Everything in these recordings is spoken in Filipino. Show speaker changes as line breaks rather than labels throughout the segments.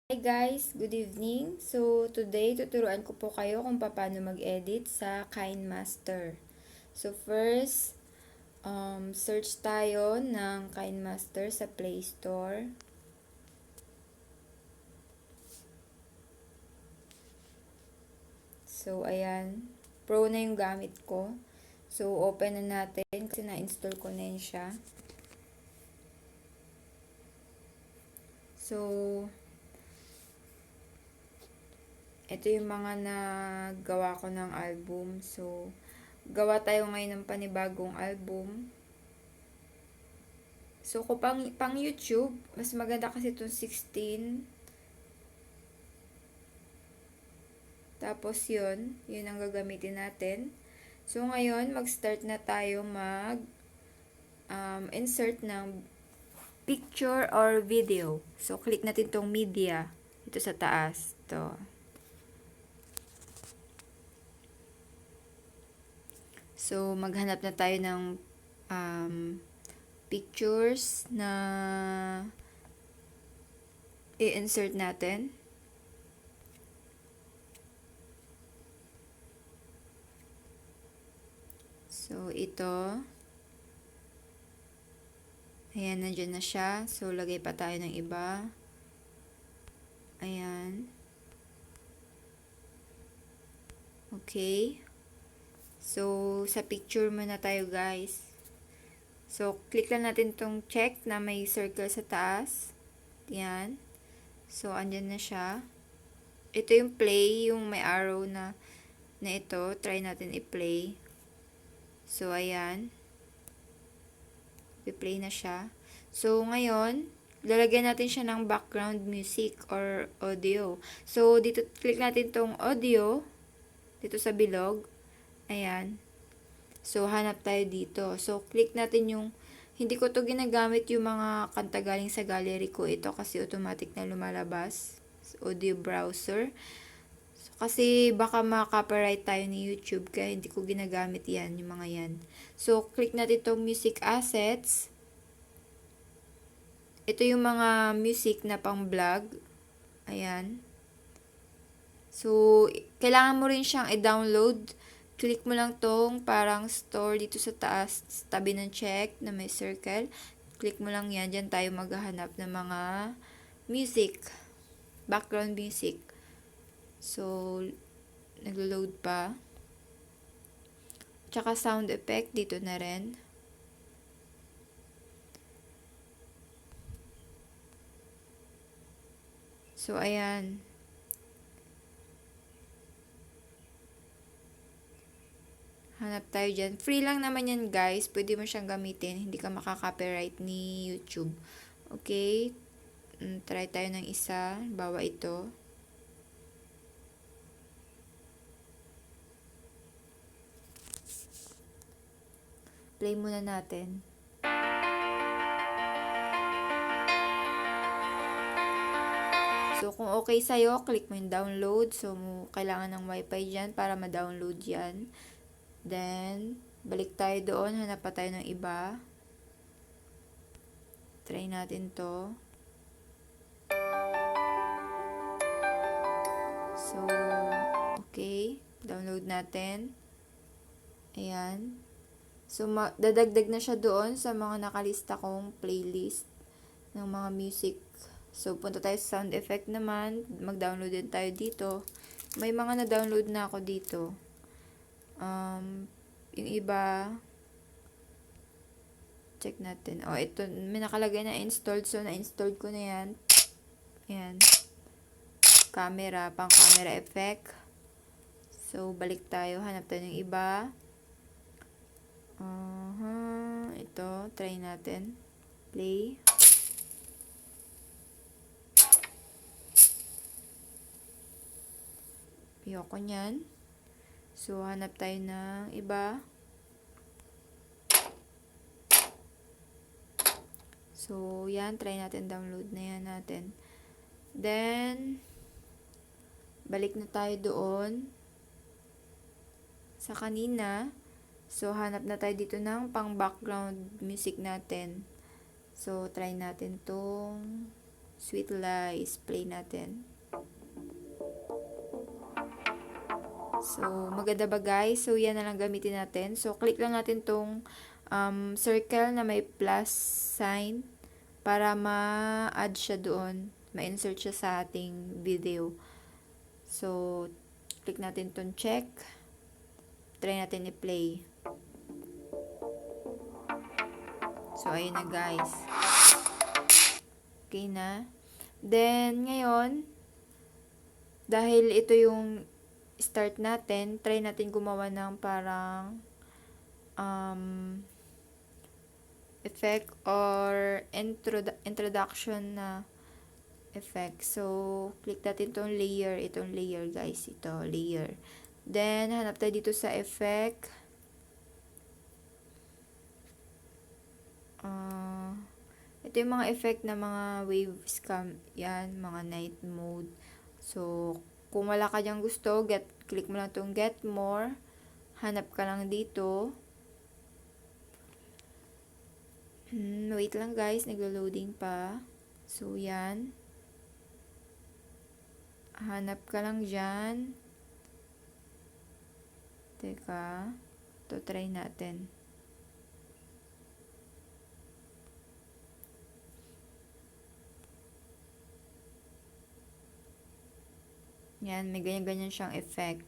Hi guys, good evening. So today tuturuan ko po kayo kung paano mag-edit sa KineMaster. So first, search tayo ng KineMaster sa Play Store. So ayan, Pro na yung gamit ko. So open na natin kasi na-install ko na yun siya. So ito yung mga nagawa ko ng album. So, gawa tayo ngayon ng panibagong album. So, kung pang YouTube, mas maganda kasi itong 16. Tapos yun ang gagamitin natin. So, ngayon, mag-start na tayo insert ng picture or video. So, click natin tong media dito sa taas. To. So, maghanap na tayo ng pictures na i-insert natin. So, ito. Ayan, nandyan na siya. So, lagay pa tayo ng iba. Ayan. Okay. So, sa picture muna tayo guys. So, click lang natin tong check na may circle sa taas. Yan. So, andyan na siya. Ito yung play, yung may arrow na ito. Try natin i-play. So, ayan. I-play na siya. So, ngayon, lalagyan natin siya ng background music or audio. So, dito, click natin tong audio. Dito sa bilog. Ayan. So, hanap tayo dito. So, click natin yung, hindi ko to ginagamit yung mga kanta galing sa gallery ko. Ito kasi automatic na lumalabas. Audio browser. So, kasi baka ma-copyright tayo ni YouTube, kaya hindi ko ginagamit yan, yung mga yan. So, click natin itong music assets. Ito yung mga music na pang vlog. Ayan. So, kailangan mo rin siyang i-download. Click mo lang tong parang store dito sa taas, tabi ng check na may circle. Click mo lang yan. Diyan tayo maghahanap ng mga music. Background music. So, naglo-load pa. Tsaka sound effect dito na rin. So, ayan. Hanap tayo dyan. Free lang naman yan guys. Pwede mo siyang gamitin. Hindi ka makaka-copyright ni YouTube. Okay. Try tayo ng isa. Bawa ito. Play muna natin. So, kung okay sa'yo, click mo yung download. So, kailangan ng wifi dyan para ma-download yan. Then, balik tayo doon. Hanap pa tayo ng iba. Try natin to. So, okay. Download natin. Ayan. So, dadagdag na siya doon sa mga nakalista kong playlist ng mga music. So, punta tayo sa sound effect naman. Mag-download din tayo dito. May mga na-download na ako dito. Yung iba, check natin. Oh, ito, may nakalagay na installed. So, na-installed ko na yan. Ayan. Camera, pang camera effect. So, balik tayo. Hanap tayo ng iba. Ito, try natin. Play. Ayoko nyan. So, hanap tayo ng iba. So, yan. Try natin. Download na yan natin. Then, balik na tayo doon sa kanina. So, hanap na tayo dito ng pang background music natin. So, try natin tong Sweet Lies. Play natin. So, maganda ba guys? So, yan na lang gamitin natin. So, click lang natin tong circle na may plus sign para ma-add siya doon. Ma-insert siya sa ating video. So, click natin tong check. Try natin i-play. So, ayun na guys. Okay na. Then, ngayon, dahil ito yung start natin, try natin gumawa ng parang effect or introduction na effect. So, click natin itong layer guys. Ito, layer. Then, hanap tayo dito sa effect. Ito yung mga effect na mga wave scam. Yan, mga night mode. So, kung wala ka dyang gusto, click mo lang itong get more. Hanap ka lang dito. Wait lang guys, naglo-loading pa. So, yan. Hanap ka lang dyan. Teka. Ito, try natin. Yan, may ganyan-ganyan siyang effect.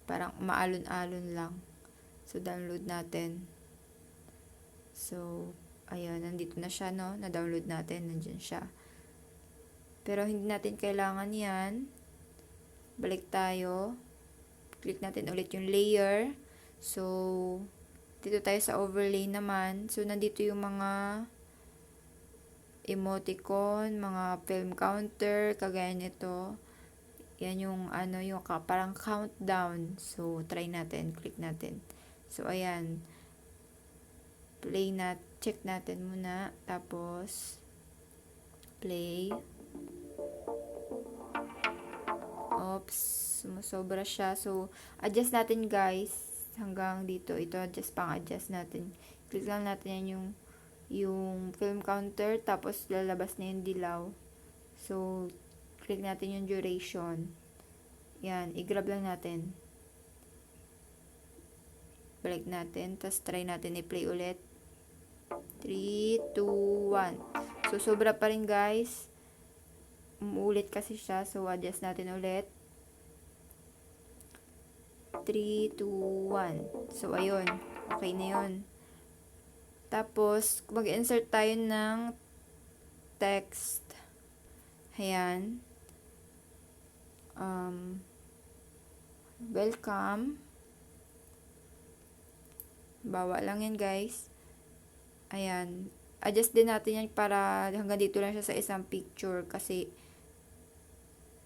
Parang maalon-alon lang. So, download natin. So, ayan, nandito na siya, no? Na-download natin, nandyan siya. Pero, hindi natin kailangan yan. Balik tayo. Click natin ulit yung layer. So, dito tayo sa overlay naman. So, nandito yung mga emoticon, mga film counter, kagaya nito. Yan yung yung parang countdown. So, try natin. Click natin. So, ayan. Check natin muna. Tapos, play. Oops. Sumusobra siya. So, adjust natin guys. Hanggang dito. Ito, adjust natin. Click lang natin yan yung film counter. Tapos, lalabas na yung dilaw. So, click natin yung duration. Yan, i-grab lang natin. Balik natin, tapos try natin i-play ulit. 3, 2, 1. So, sobra pa rin guys. Umuulit kasi siya, so adjust natin ulit. 3, 2, 1. So, ayun. Okay na yun. Tapos, mag-insert tayo ng text. Ayan. Welcome. Bawa lang yan guys. Ayan. Adjust din natin yan para hanggang dito lang siya sa isang picture kasi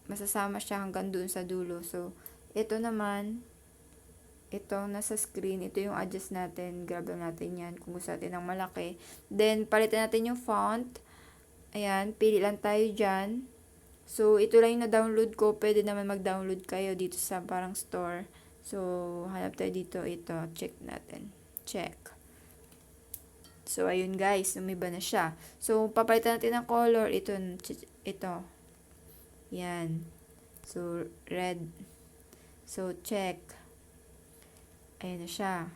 masasama siya hanggang dun sa dulo. So, ito naman, itong nasa screen, ito yung adjust natin. Grab lang natin yan kung gusto natin ng malaki. Then, palitan natin yung font. Ayan, pili lang tayo dyan. So, ito lang yung na-download ko. Pwede naman mag-download kayo dito sa parang store. So, hanap tayo dito. Ito, check natin. Check. So, ayun guys. Umiba na siya. So, papalitan natin ng color. Ito. Yan. So, red. So, check. Ayan na siya.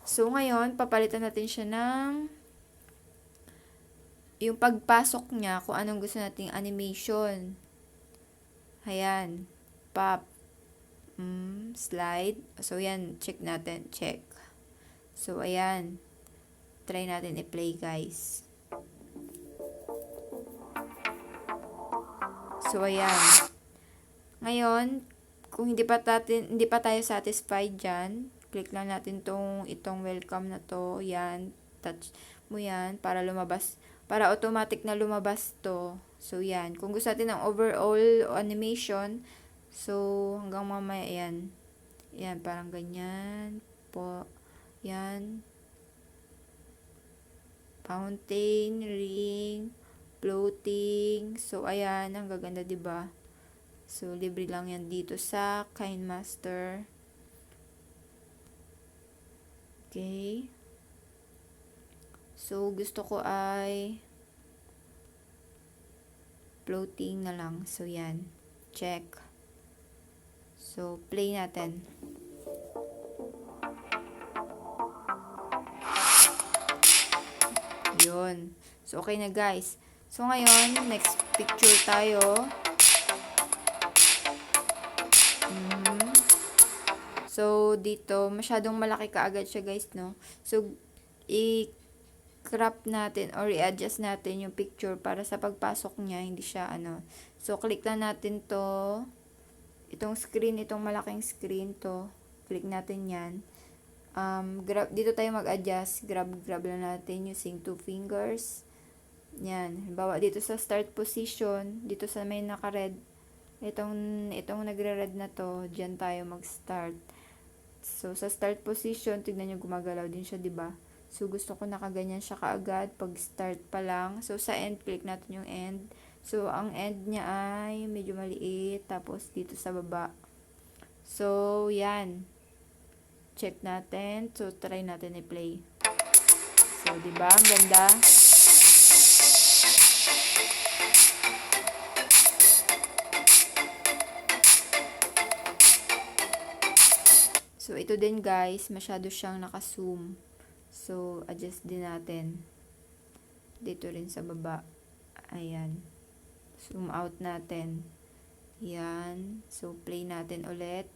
So, ngayon, papalitan natin siya ng yung pagpasok niya, kung anong gusto nating animation. Ayan. Pop. Slide. So, yan. Check natin. Check. So, ayan. Try natin i-play, guys. So, ayan. Ngayon, kung hindi pa tayo satisfied dyan, click lang natin itong welcome na to. Yan. Touch mo yan para lumabas. Para automatic na lumabas to. So, yan. Kung gusto natin ng overall animation, so, hanggang mamaya, yan. Yan, parang ganyan. Po. Yan. Fountain, ring, floating. So, ayan. Ang gaganda, diba? So, libre lang yan dito sa KineMaster. Okay. So, gusto ko ay floating na lang. So, yan. Check. So, play natin. Yun. So, okay na guys. So, ngayon, next picture tayo. So, dito, masyadong malaki kaagad siya guys, no? So, i-crop natin or i-adjust natin yung picture para sa pagpasok niya, hindi siya ano. So, click lang natin to. Itong screen, itong malaking screen to. Click natin yan. Dito tayo mag-adjust. Grab lang natin using 2 fingers. Yan. Halimbawa, dito sa start position, dito sa may naka-red, itong nagre-red na to, dyan tayo mag-start. So, sa start position, tignan nyo, gumagalaw din siya, diba? So, gusto ko nakaganyan siya kaagad pag start pa lang. So, sa end, click natin yung end. So, ang end niya ay medyo maliit. Tapos, dito sa baba. So, yan. Check natin. So, try natin i-play. So, diba? Ang ganda. So, ito din guys, masyado siyang naka-zoom. So, adjust din natin. Dito rin sa baba. Ayan. Zoom out natin. Yan. So, play natin ulit.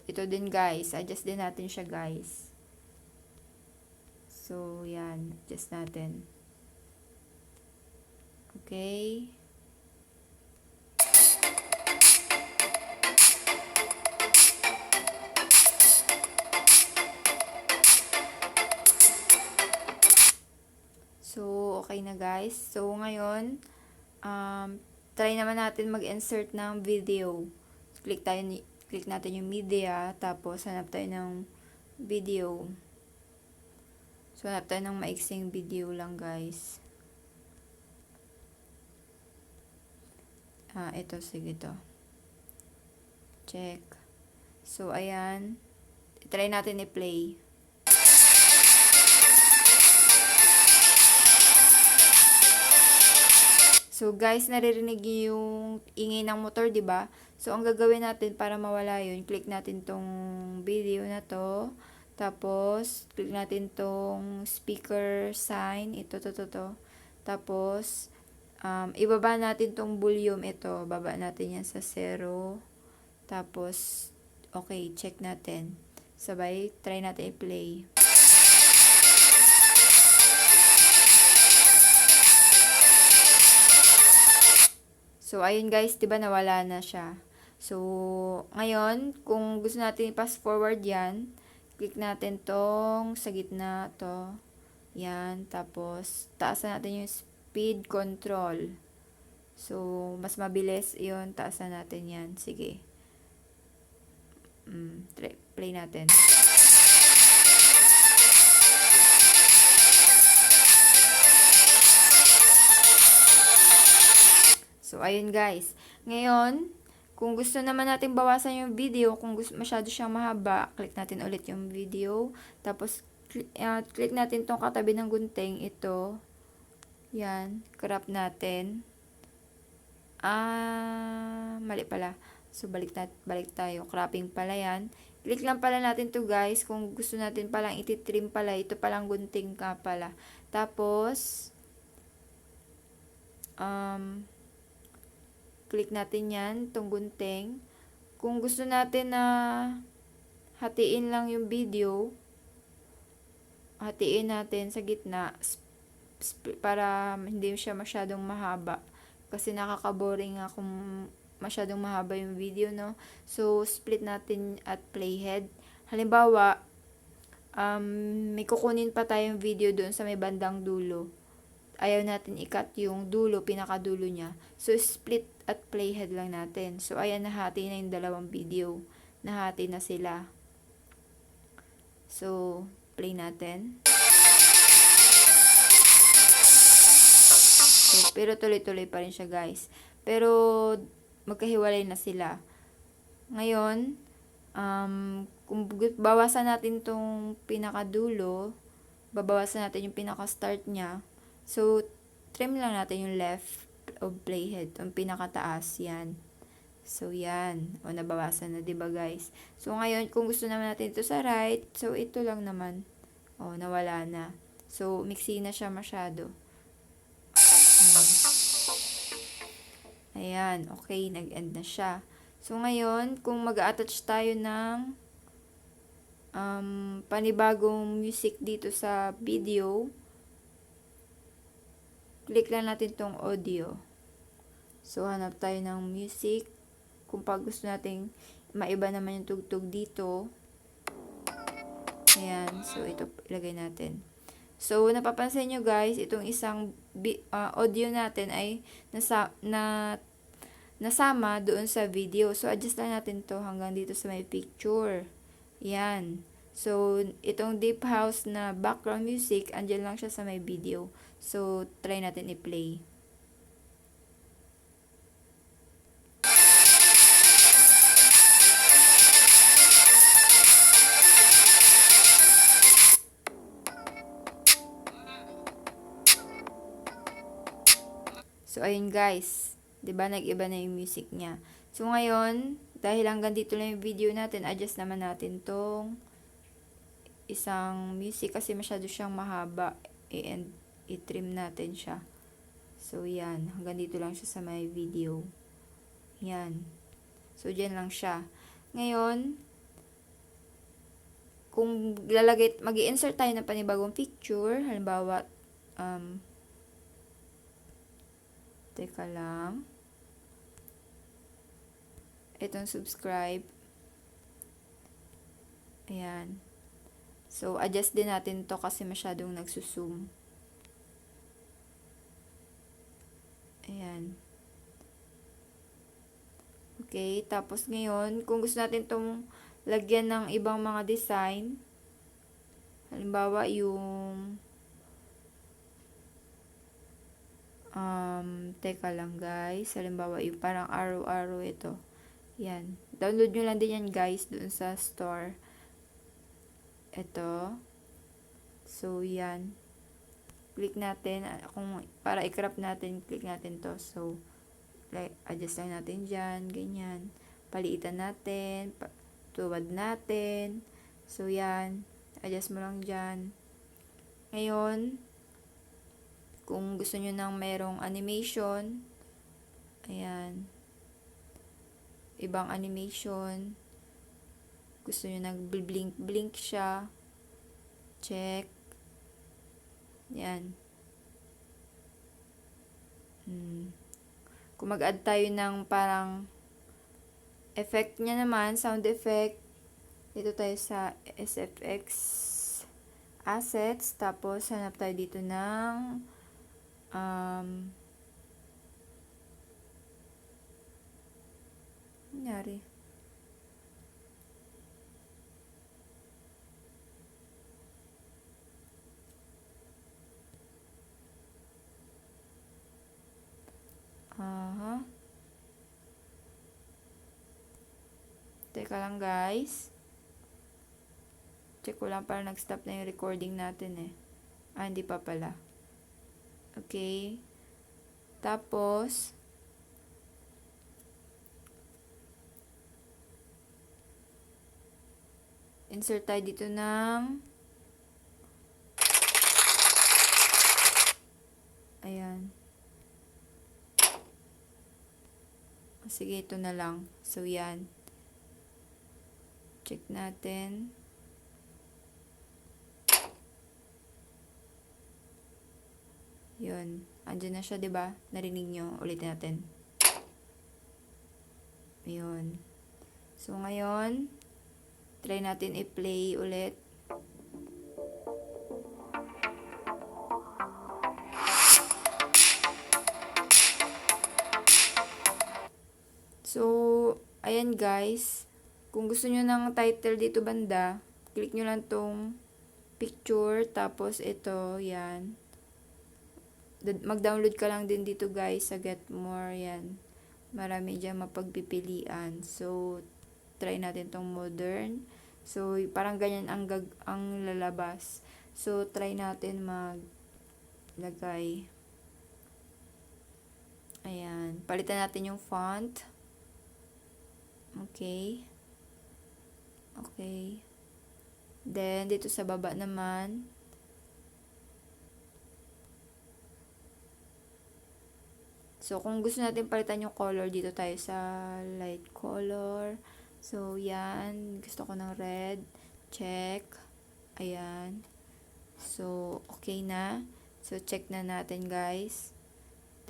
Ito din guys, adjust din natin siya guys. So, yan. Adjust natin. Okay. So, okay na guys. So, ngayon, try naman natin mag-insert ng video. Click natin yung media, tapos hanap tayo ng video. So, hanap tayo ng maiksing video lang, guys. Ito, sige to. Check. So, ayan. Try natin i-play. So, guys, naririnig yung ingay ng motor, di ba? So, ang gagawin natin para mawala yun, click natin tong video na to. Tapos, click natin tong speaker sign. Ito. Tapos, ibaba natin tong volume. Ito, baba natin yan sa 0. Tapos, okay, check natin. Sabay, try natin i-play. So, ayun guys, diba nawala na siya. So, ngayon, kung gusto natin i-pass forward yan, click natin tong sa gitna to. Yan. Tapos, taasan natin yung speed control. So, mas mabilis yun. Taasan natin yan. Sige. Play natin. So, ayun guys. Ngayon, kung gusto naman natin bawasan yung video, kung gusto masyado siyang mahaba, click natin ulit yung video. Tapos, click natin tong katabi ng gunting. Ito. Yan. Crop natin. Mali pala. So, balik tayo. Cropping pala yan. Click lang pala natin to guys. Kung gusto natin palang ititrim pala. Ito palang gunting ka pala. Tapos, click natin yan, itong gunting. Kung gusto natin na hatiin lang yung video, hatiin natin sa gitna para hindi siya masyadong mahaba. Kasi nakaka-boring nga kung masyadong mahaba yung video, no? So, split natin at playhead. Halimbawa, may kukunin pa tayong video doon sa may bandang dulo. Ayaw natin i-cut yung dulo, pinakadulo niya. So, split at playhead lang natin. So, ayan, nahati na yung dalawang video. Nahati na sila. So, play natin. So, pero tuloy-tuloy pa rin siya, guys. Pero, magkahiwalay na sila. Ngayon, Kung bawasan natin tong pinakadulo, babawasan natin yung pinaka-start niya. So, trim lang natin yung left of playhead, yung pinakataas, yan. So, yan. O, nabawasan na, diba guys? So, ngayon, kung gusto naman natin ito sa right, so, ito lang naman. O, nawala na. So, mixi na siya masyado. Ayan, okay, nag-end na siya. So, ngayon, kung mag-attach tayo ng panibagong music dito sa video, click lang natin tong audio. So, hanap tayo ng music. Kung pag gusto nating maiba naman yung tugtog dito, ayan, so ito ilagay natin. So, napapansin nyo guys, itong isang audio natin ay nasama doon sa video. So, adjust lang natin to hanggang dito sa may picture. Yan. So, itong deep house na background music, andyan lang siya sa may video. So, try natin i-play. So, ayun guys. 'Di ba nag-iba na yung music niya. So, ngayon, dahil hanggang dito lang yung video natin, adjust naman natin tong isang music kasi masyado siyang mahaba. And i-trim natin siya. So, yan. Hanggang dito lang siya sa may video. Yan. So, dyan lang siya. Ngayon, kung mag-i-insert tayo ng panibagong picture, halimbawa, teka lang. Itong subscribe. Ayan. So, adjust din natin to kasi masyadong nagsusum. Ayan. Okay. Tapos ngayon, kung gusto natin tong lagyan ng ibang mga design, halimbawa yung teka lang guys, halimbawa yung parang arrow-arrow ito. Yan. Download nyo lang din yan guys doon sa store. Ito. So, yan. Click natin. Kung para i-crop natin, click natin to. So, adjust lang natin dyan. Ganyan. Paliitan natin. Tuwad natin. So, yan. Adjust mo lang dyan. Ngayon, kung gusto nyo ng merong animation, ayan. Ibang animation. Gusto nyo nag-blink-blink siya. Check. Yan. Kung mag-add tayo ng parang effect niya naman, sound effect, dito tayo sa SFX assets, tapos hanap tayo dito ng nangyari. Teka lang guys. Check ko lang para nag-stop na yung recording natin eh. Hindi pa pala. Okay. Tapos, insert tayo dito ng ayan. Sige, ito na lang. So, yan. Check natin. Yun. Andiyan na siya, diba? Narinig nyo. Ulitin natin. Yun. So, ngayon, try natin i-play ulit. So, ayan guys. Kung gusto nyo ng title dito banda, click nyo lang tong picture, tapos ito, yan. Mag-download ka lang din dito guys sa Get More, yan. Marami dyan mapagpipilian. So, try natin tong modern. So, parang ganyan ang lalabas. So, try natin maglagay. Ayan. Palitan natin yung font. Okay. Okay. Then, dito sa baba naman, so, kung gusto natin palitan yung color, dito tayo sa light color. So, yan. Gusto ko ng red. Check. Ayan. So, okay na. So, check na natin, guys.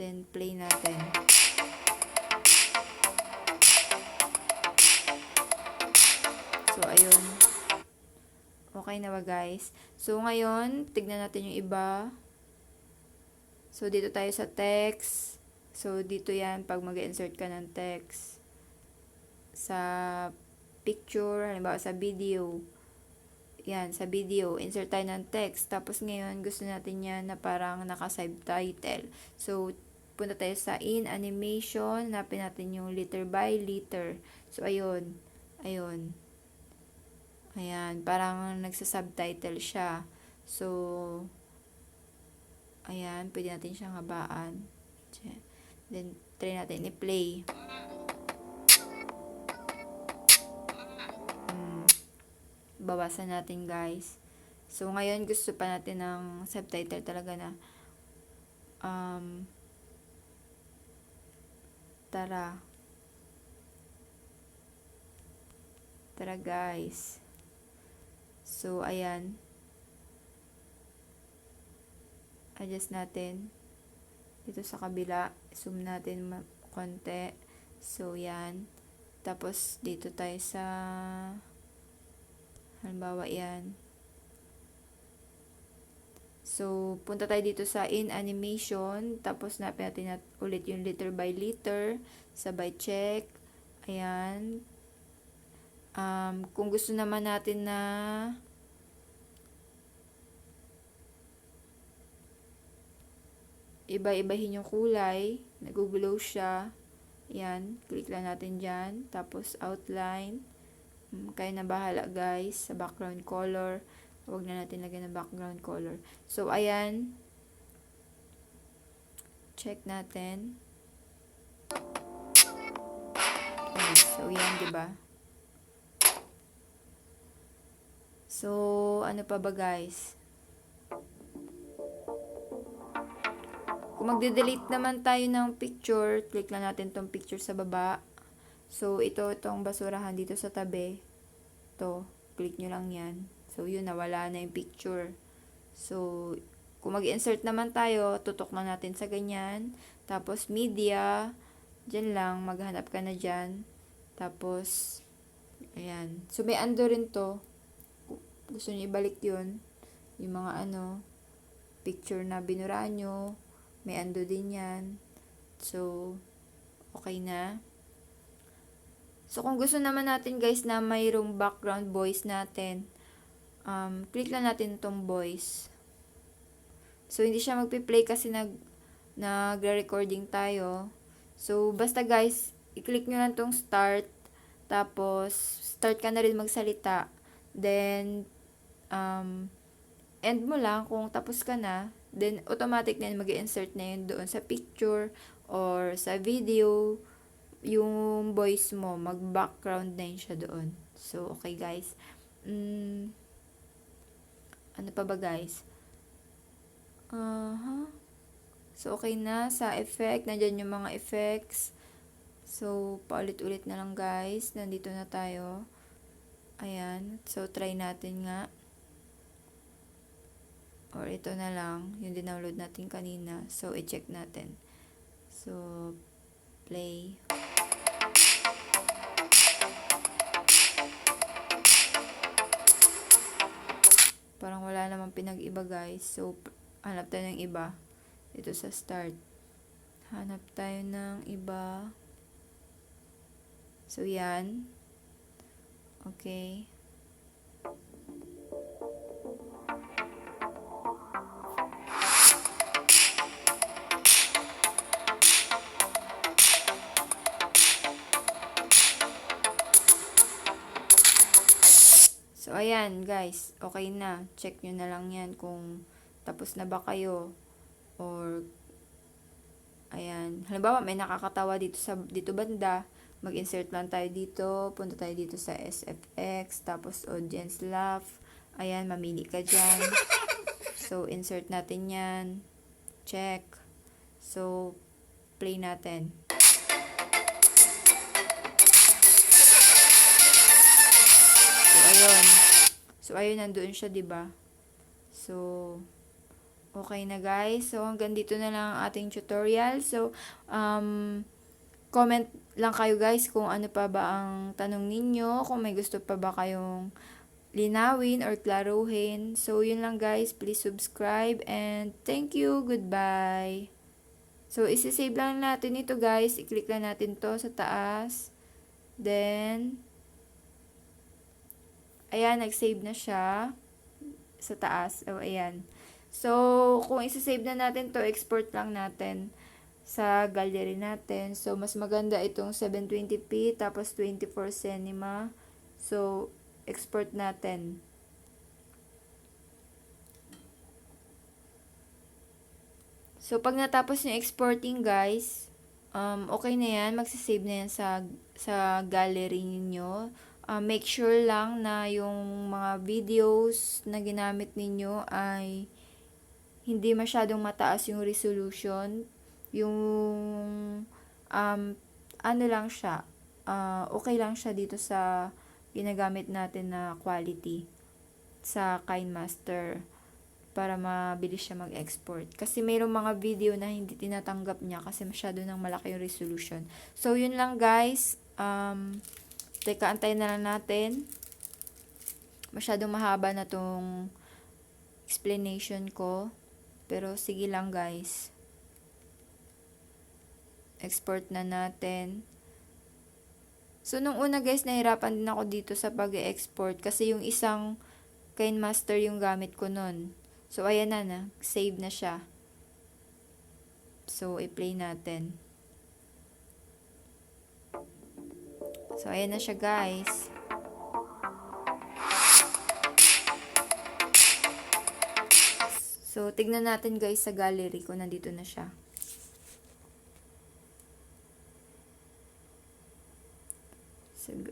Then, play natin. So, ayun. Okay na ba, guys? So, ngayon, tignan natin yung iba. So, dito tayo sa text. So, dito yan pag mag-insert ka ng text. Sa picture, halimbawa sa video. Yan, sa video, insert tayo ng text. Tapos ngayon, gusto natin yan na parang naka-subtitle. So, punta tayo sa in animation, hanapin natin yung letter by letter. So, ayun. Ayun. Ayan, parang nagsa-subtitle siya. So, ayan, pwede natin siyang habaan. Then, try natin i-play. Bawasan natin, guys. So, ngayon, gusto pa natin ng subtitle talaga na tara. Tara, guys. So, ayan. Adjust natin. Dito sa kabila, zoom natin konti. So, yan. Tapos, dito tayo sa, halimbawa, yan. So, punta tayo dito sa in animation. Tapos, napin natin ulit yung letter by letter. Sabay check. Ayan. Kung gusto naman natin na iba-ibahin yung kulay, nag-glow siya. Yan, click lang natin dyan. Tapos, outline. Kaya na bahala, guys, sa background color. Huwag na natin lagyan ng background color. So, ayan. Check natin. Okay, so, yan, diba? So, ano pa ba, guys? Kung magde-delete naman tayo ng picture, click lang natin tong picture sa baba. So, itong basurahan dito sa tabi. Ito, click nyo lang yan. So, yun, nawala na yung picture. So, kung mag-insert naman tayo, tutok lang natin sa ganyan. Tapos, media. Dyan lang, maghanap ka na dyan. Tapos, ayan. So, may undo rin to. Gusto nyo ibalik yun. Yung mga picture na binuraan nyo. May undo din yan. So, okay na. So, kung gusto naman natin, guys, na mayroong background voice natin, click lang natin itong voice. So, hindi siya magpi-play kasi nagre-recording tayo. So, basta, guys, i-click nyo lang itong start. Tapos, start ka na rin magsalita. Then, end mo lang kung tapos ka na. Then, automatic na yun, mag-insert na yun doon sa picture or sa video. Yung voice mo, mag-background na yun siya doon. So, okay, guys. Ano pa ba, guys? So, okay na. Sa effect, nandyan yung mga effects. So, paulit-ulit na lang, guys. Nandito na tayo. Ayan. So, try natin nga. Or ito na lang. Yung dinownload natin kanina. So, i-check natin. So, play. Parang wala namang pinag-iba, guys. So, hanap tayo ng iba. Dito sa start. Hanap tayo ng iba. So, yan. Okay. ayan guys, okay na. Check nyo na lang yan kung tapos na ba kayo. Or, ayan. Halimbawa, may nakakatawa dito banda. Mag-insert lang tayo dito. Punta tayo dito sa SFX. Tapos, audience laugh. Ayan, mamili ka dyan. So, insert natin yan. Check. So, play natin. So, ayun, nandoon siya, diba? So, okay na guys. So, hanggang dito na lang ang ating tutorial. So, comment lang kayo guys kung ano pa ba ang tanong ninyo. Kung may gusto pa ba kayong linawin or klaruhin. So, yun lang guys. Please subscribe and thank you. Goodbye. So, isi-save lang natin ito guys. I-click lang natin to sa taas. Then, ayan, nag-save na siya sa taas. O, ayan. So, kung isi-save na natin to, export lang natin sa gallery natin. So, mas maganda itong 720p tapos 24 cinema. So, export natin. So, pag natapos yung exporting guys, okay na yan. Magsisave na yan sa gallery ninyo. Make sure lang na yung mga videos na ginamit ninyo ay hindi masyadong mataas yung resolution. Yung ano lang siya, okay lang siya dito sa ginagamit natin na quality sa KineMaster para mabilis siya mag-export. Kasi mayroong mga video na hindi tinatanggap niya kasi masyado nang malaki yung resolution. So, yun lang guys. Teka, antayin na lang natin. Masyadong mahaba na tong explanation ko. Pero sige lang guys. Export na natin. So, nung una guys, nahirapan din ako dito sa pag-export. Kasi yung isang KineMaster yung gamit ko nun. So, ayan na. Save na siya. So, i-play natin. So, ayan na siya guys. So, tignan natin guys sa gallery kung nandito na siya.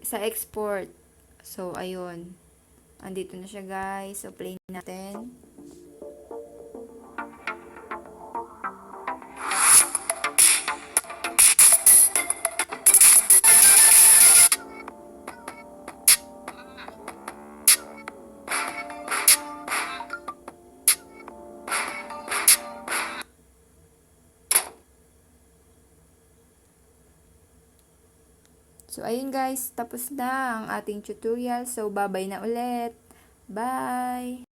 Sa export. So, ayun. Andito na siya guys. So, play natin. So, ayun guys, tapos na ang ating tutorial. So, bye-bye na ulit. Bye!